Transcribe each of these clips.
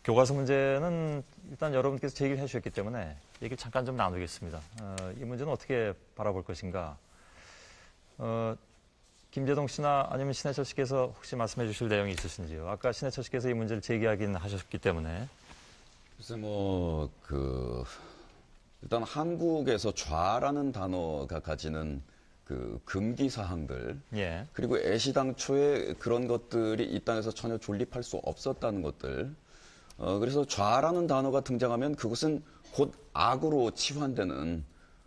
교과서 문제는 일단 여러분께서 제기를 해주셨기 때문에 얘기를 잠깐 좀 나누겠습니다. 이 문제는 어떻게 바라볼 것인가. 김재동 씨나 아니면 신해철 씨께서 혹시 말씀해 주실 내용이 있으신지요? 아까 신해철 씨께서 이 문제를 제기하긴 하셨기 때문에. 글쎄 일단 한국에서 좌라는 단어가 가지는 그 금기 사항들, 예. 그리고 애시당초에 그런 것들이 이 땅에서 전혀 존립할 수 없었다는 것들. 그래서 좌라는 단어가 등장하면 그것은 곧 악으로 치환되는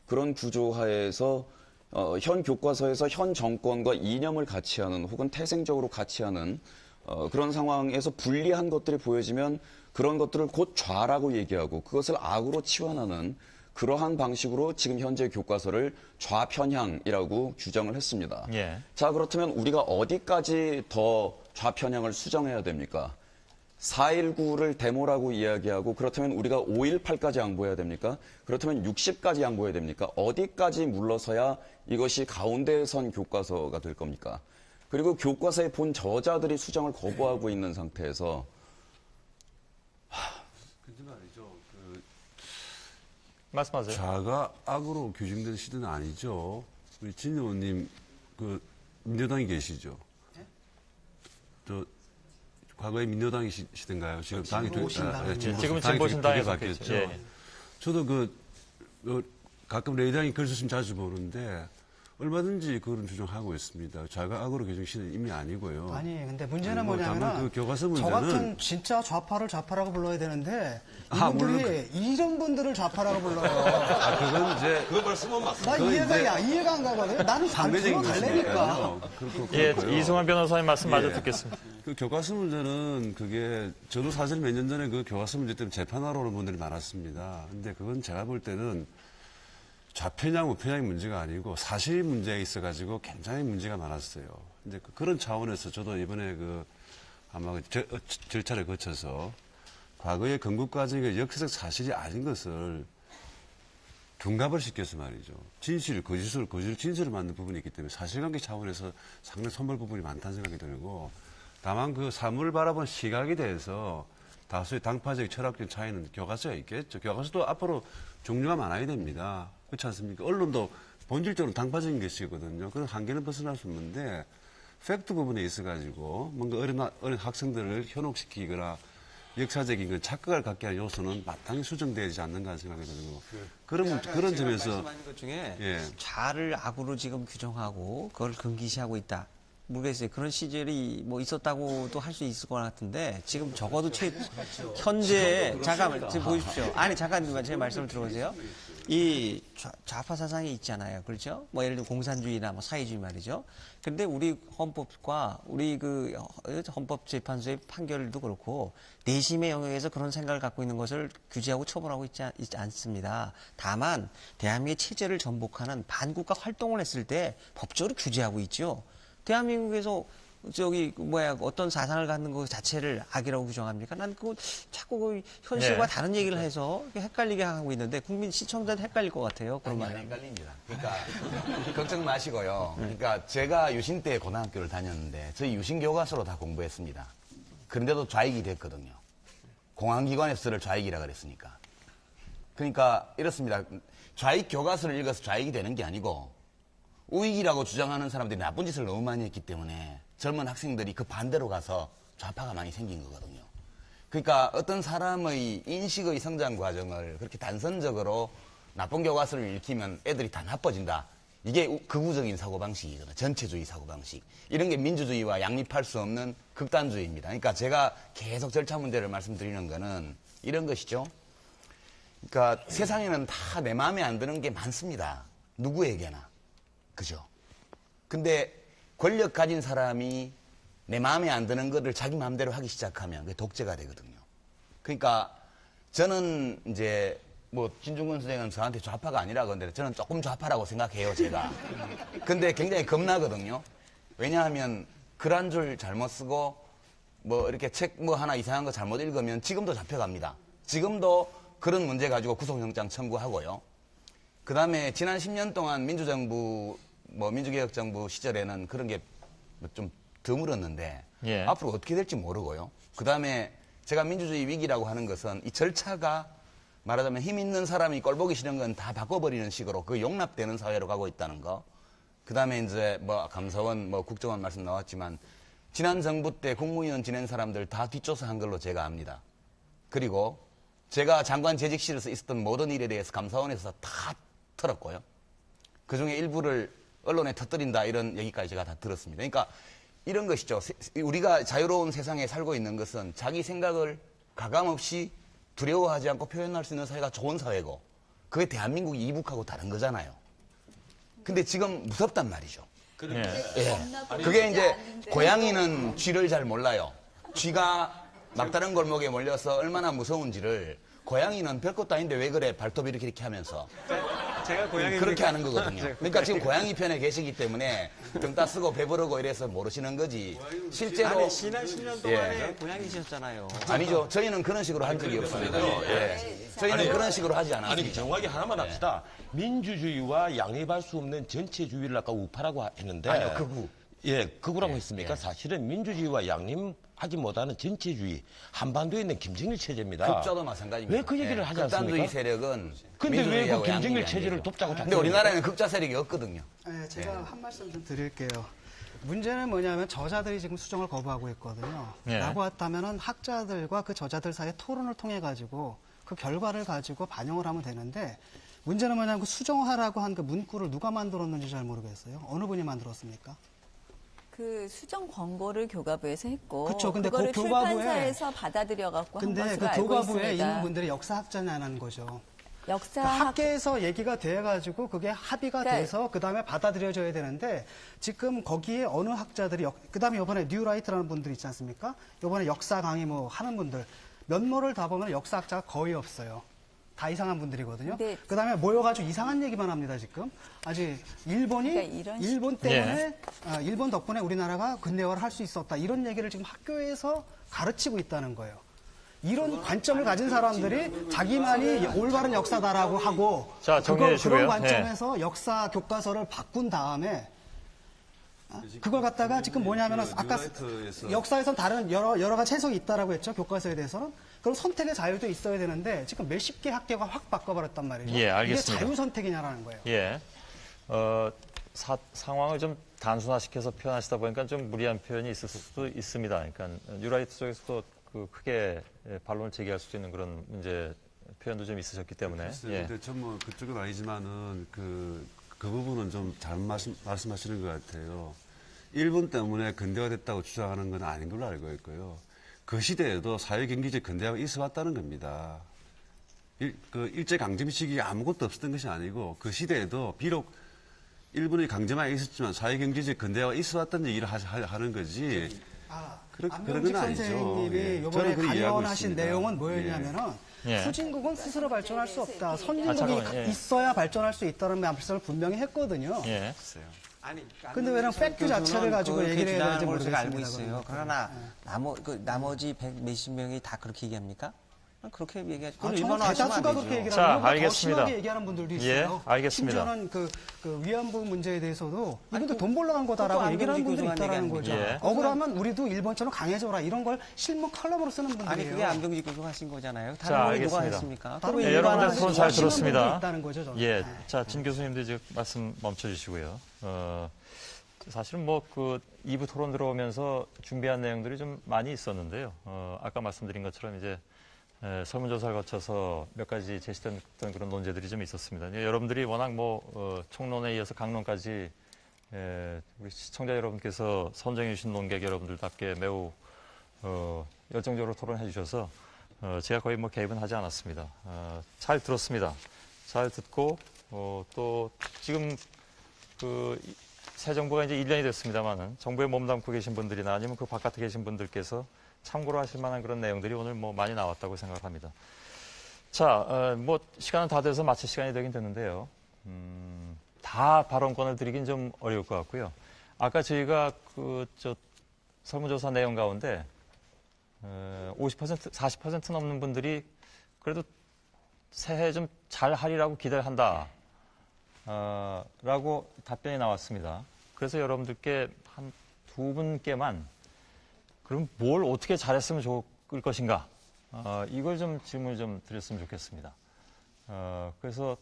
그런 구조하에서 현 교과서에서 현 정권과 이념을 같이 하는 혹은 태생적으로 같이 하는 그런 상황에서 불리한 것들이 보여지면 그런 것들을 곧 좌라고 얘기하고 그것을 악으로 치환하는 그러한 방식으로 지금 현재 교과서를 좌편향이라고 규정을 했습니다. 예. 자, 그렇다면 우리가 어디까지 더 좌편향을 수정해야 됩니까? 4.19를 데모라고 이야기하고 그렇다면 우리가 5.18까지 양보해야 됩니까? 그렇다면 60까지 양보해야 됩니까? 어디까지 물러서야 이것이 가운데에 선 교과서가 될 겁니까? 그리고 교과서의 본 저자들이 수정을 거부하고 있는 상태에서 근데 말이죠. 말씀하세요. 좌가 악으로 규정된 시대는 아니죠. 우리 진 의원님 민주당에 계시죠? 저 과거에 민주당이시던가요? 지금 당이 지금은 진보신당에 바뀌었죠. 예. 저도 가끔 레이당이 글 쓰시면 자주 보는데 얼마든지 그런 주장하고 있습니다. 좌가 악으로 규정 시대는 이미 아니고요. 아니, 근데 문제는 다만 뭐냐면 그 교과서 저 문제는 같은 진짜 좌파를 좌파라고 불러야 되는데 물론 이분들이 이런 분들을 좌파라고 불러요. 그건 이제 그 말씀은 맞습니다. 나 이해가 안 가거든요. 나는 상대적인 갈래니까. 것이니까요. 예, 이승환 변호사님 말씀 마저 듣겠습니다. 그 교과서 문제는 그게 저도 사실 몇 년 전에 그 교과서 문제 때문에 재판하러 오는 분들이 많았습니다. 근데 그건 제가 볼 때는 좌편향, 우편향이 문제가 아니고 사실 문제가 있어가지고 굉장히 문제가 많았어요. 이제 그런 차원에서 저도 이번에 아마 절차를 거쳐서 과거의 건국 과정의 역사적 사실이 아닌 것을 둔갑을 시켜서 말이죠. 진실을 거짓을 진실을 만든 부분이 있기 때문에 사실관계 차원에서 상당히 손볼 부분이 많다는 생각이 들고 다만 그 사물을 바라본 시각에 대해서 다수의 당파적 철학적 차이는 교과서에 있겠죠. 교과서도 앞으로 종류가 많아야 됩니다. 그렇지 않습니까? 언론도 본질적으로 당파적인 것이거든요. 그런 한계는 벗어날 수 없는데 팩트 부분에 있어가지고 뭔가 어린 학생들을 현혹시키거나 역사적인 착각을 갖게 할 요소는 마땅히 수정되지 않는가 하는 생각이 들고 그런 점에서 말씀하신 것 중에 예. 좌를 악으로 지금 규정하고 그걸 금기시하고 있다. 모르겠어요. 그런 시절이 뭐 있었다고도 할 수 있을 것 같은데 지금 적어도 현재 잠깐만 지금 보십시오. 아니 잠깐만 제 말씀을 들어보세요. 이 좌파 사상이 있잖아요. 그렇죠? 뭐 예를 들어 공산주의나 뭐 사회주의 말이죠. 그런데 우리 헌법과 우리 헌법재판소의 판결도 그렇고 내심의 영역에서 그런 생각을 갖고 있는 것을 규제하고 처벌하고 있지 않습니다. 다만 대한민국의 체제를 전복하는 반국가 활동을 했을 때 법적으로 규제하고 있죠. 대한민국에서 어떤 사상을 갖는 것 자체를 악이라고 규정합니까? 난 그거 자꾸 현실과 네. 다른 얘기를 해서 헷갈리게 하고 있는데 국민 시청자들 헷갈릴 것 같아요. 그런 아니, 말. 헷갈립니다. 그러니까 걱정 마시고요. 그러니까 제가 유신 때 고등학교를 다녔는데 저희 유신 교과서로 다 공부했습니다. 그런데도 좌익이 됐거든요. 공안기관에서를 좌익이라 그랬으니까. 그러니까 이렇습니다. 좌익 교과서를 읽어서 좌익이 되는 게 아니고 우익이라고 주장하는 사람들이 나쁜 짓을 너무 많이 했기 때문에 젊은 학생들이 그 반대로 가서 좌파가 많이 생긴 거거든요. 그러니까 어떤 사람의 인식의 성장 과정을 그렇게 단선적으로 나쁜 교과서를 읽히면 애들이 다 나빠진다. 이게 극우적인 사고방식이거든요. 전체주의 사고방식. 이런 게 민주주의와 양립할 수 없는 극단주의입니다. 그러니까 제가 계속 절차 문제를 말씀드리는 거는 이런 것이죠. 그러니까 세상에는 다 내 마음에 안 드는 게 많습니다. 누구에게나. 그죠? 근데 권력 가진 사람이 내 마음에 안 드는 것을 자기 마음대로 하기 시작하면 그게 독재가 되거든요. 그러니까 저는 이제 뭐 진중권 선생은 저한테 좌파가 아니라고 하는데 저는 조금 좌파라고 생각해요, 제가. 근데 굉장히 겁나거든요. 왜냐하면 글 한 줄 잘못 쓰고 뭐 이렇게 책 뭐 하나 이상한 거 잘못 읽으면 지금도 잡혀갑니다. 지금도 그런 문제 가지고 구속영장 청구하고요. 그 다음에 지난 10년 동안 민주개혁정부 시절에는 그런 게 좀 드물었는데 예. 앞으로 어떻게 될지 모르고요. 그 다음에 제가 민주주의 위기라고 하는 것은 이 절차가 말하자면 힘 있는 사람이 꼴보기 싫은 건 다 바꿔버리는 식으로 그 용납되는 사회로 가고 있다는 거. 그 다음에 이제 뭐 감사원, 뭐 국정원 말씀 나왔지만 지난 정부 때 국무위원 지낸 사람들 다 뒷조사한 걸로 제가 압니다. 그리고 제가 장관 재직실에서 있었던 모든 일에 대해서 감사원에서 다 털었고요. 그 중에 일부를 언론에 터뜨린다 이런 얘기까지 제가 다 들었습니다. 그러니까 이런 것이죠. 우리가 자유로운 세상에 살고 있는 것은 자기 생각을 가감없이 두려워하지 않고 표현할 수 있는 사회가 좋은 사회고 그게 대한민국이 이북하고 다른 거잖아요. 근데 지금 무섭단 말이죠. 예. 예. 그게 이제 고양이는 쥐를 잘 몰라요. 쥐가 막다른 골목에 몰려서 얼마나 무서운지를 고양이는 별것도 아닌데 왜 그래 발톱 이렇게 하면서 제가 고양이 그렇게 하는 거거든요. 그러니까 지금 고양이 편에 계시기 때문에 등 따쓰고 배부르고 이래서 모르시는 거지. 실제로 아니, 지난 10년 동안에 고양이셨잖아요. 아니죠. 저희는 그런 식으로 한 적이 없습니다. 예. 저희는 그런 식으로 하지 않았습니다. 아니 정확히 하나만 합시다. 민주주의와 양립할 수 없는 전체주의를 아까 우파라고 했는데 아니요, 극우. 예, 극우라고 했습니까? 사실은 민주주의와 양립하지 못하는 전체주의 한반도에 있는 김정일 체제입니다. 극좌도 마찬가지입니다. 왜 그 얘기를 하지 극단주의 않습니까? 세력은 근데 왜 그 민주주의하고 김정일 양립이 안 체제를 되죠. 돕자고 자꾸 근데 우리나라에는 극좌 세력이 없거든요. 네, 제가 한 말씀 좀 드릴게요. 문제는 뭐냐면 저자들이 지금 수정을 거부하고 있거든요. 예. 라고 했다면은 학자들과 그 저자들 사이에 토론을 통해 가지고 그 결과를 가지고 반영을 하면 되는데 문제는 뭐냐면 그 수정하라고 한 그 문구를 누가 만들었는지 잘 모르겠어요. 어느 분이 만들었습니까? 그 수정 권고를 교과부에서 했고 그쵸, 근데 그거를 그 교과부에- 출판사에서 받아들여 갖고 한 근데 것으로 그 알고 교과부에 있습니다. 있는 분들이 역사학자냐는 거죠. 역사학 그러니까 학계에서 얘기가 돼가지고 그게 합의가 그러니까 돼서 그 다음에 받아들여져야 되는데 지금 거기에 어느 학자들이 그 다음에 이번에 뉴라이트라는 분들 있지 않습니까? 이번에 역사 강의 뭐 하는 분들 면모를 다 보면 역사학자가 거의 없어요. 다 이상한 분들이거든요. 근데 그 다음에 모여가지고 이상한 얘기만 합니다 지금. 아직 일본이 그러니까 이런 일본 때문에 일본 덕분에 우리나라가 근대화를 할 수 있었다 이런 얘기를 지금 학교에서 가르치고 있다는 거예요. 이런 관점을 가진 사람들이 자기만이 올바른 역사다라고 하고 자, 정리해 주시고요. 그런 관점에서 역사 교과서를 바꾼 다음에 그걸 갖다가 지금 뭐냐면은 아까 뉴라이트에서 역사에선 다른 여러 가지 해석이 있다라고 했죠. 교과서에 대해서는. 그럼 선택의 자유도 있어야 되는데 지금 몇십 개 학교가 확 바꿔버렸단 말이죠. 예, 알겠습니다. 이게 자유 선택이냐라는 거예요. 예. 상황을 좀 단순화시켜서 표현하시다 보니까 좀 무리한 표현이 있을 수도 있습니다. 그러니까 뉴라이트 쪽에서도 그 크게 반론을 제기할 수도 있는 그런 문제 표현도 좀 있으셨기 때문에. 예. 근데 전 뭐 그쪽은 아니지만은 그 부분은 좀 잘못 말씀하시는 것 같아요. 일본 때문에 근대화됐다고 주장하는 건 아닌 걸로 알고 있고요. 그 시대에도 사회경제적 근대화가 있어 왔다는 겁니다. 일제강점 시기에 아무것도 없었던 것이 아니고 그 시대에도 비록 일본의 강점하에 있었지만 사회경제적 근대화가 있어 왔다는 얘기를 하는 거지. 그런 안병직 건 아니죠. 선생님이 예. 이번에 저는 그렇게 이해하고 강연하신 있습니다. 내용은 뭐였냐면은 예. 후진국은 스스로 발전할 수 없다. 선진국이 잠깐만요. 예. 있어야 발전할 수 있다는 말씀을 분명히 했거든요. 예. 아니, 근데 왜냐면 팩트 자체를 가지고 얘기를 해야 될지 모르겠습니다. 제가 알고 모르겠습니다, 있어요. 그러니까. 그러나 나머지 100 몇십 명이 다 그렇게 얘기합니까? 그렇게 얘기하죠. 아, 그럼 저는 일본어 하시면 대다수가 안 그렇게 되죠. 얘기를 자, 하는 거 더 알겠습니다. 심하게 얘기하는 분들도 있어요. 예, 알겠습니다. 심지어는 그 위안부 문제에 대해서도 이분도 돈 벌러 간 거다라고 그것도 얘기를 하는 분들이 안병직 있다라는 교수가 거죠. 얘기 아닙니까? 억울하면 우리도 일본처럼 강해져라 이런 걸 실무 컬럼으로 쓰는 분들이에요. 아니 그게 안병직 교수가 하신 거잖아요. 자, 다른 분이 누가 알겠습니다. 했습니까? 다른 예, 일반화를 여러분들 손 잘 하시는 들었습니다. 분들이 있다는 거죠, 저는. 예. 네. 자, 진 교수님도 이제 말씀 멈춰주시고요. 사실은 뭐 그 2부 토론 들어오면서 준비한 내용들이 좀 많이 있었는데요. 아까 말씀드린 것처럼 이제 설문조사를 거쳐서 몇 가지 제시된 그런 논제들이 좀 있었습니다. 여러분들이 워낙 뭐 총론에 이어서 강론까지 우리 시청자 여러분께서 선정해 주신 논객 여러분들답게 매우 열정적으로 토론해 주셔서 제가 거의 뭐 개입은 하지 않았습니다. 잘 들었습니다. 잘 듣고 또 지금 새 정부가 이제 1년이 됐습니다만은 정부에 몸담고 계신 분들이나 아니면 그 바깥에 계신 분들께서 참고로 하실 만한 그런 내용들이 오늘 뭐 많이 나왔다고 생각합니다. 자, 뭐 시간은 다 돼서 마칠 시간이 되긴 됐는데요. 다 발언권을 드리긴 좀 어려울 것 같고요. 아까 저희가 설문조사 내용 가운데 50%, 40% 넘는 분들이 그래도 새해 좀 잘 하리라고 기대를 한다. 라고 답변이 나왔습니다. 그래서 여러분들께 한 두 분께만 그럼 뭘 어떻게 잘했으면 좋을 것인가 이걸 좀 질문을 좀 드렸으면 좋겠습니다. 그래서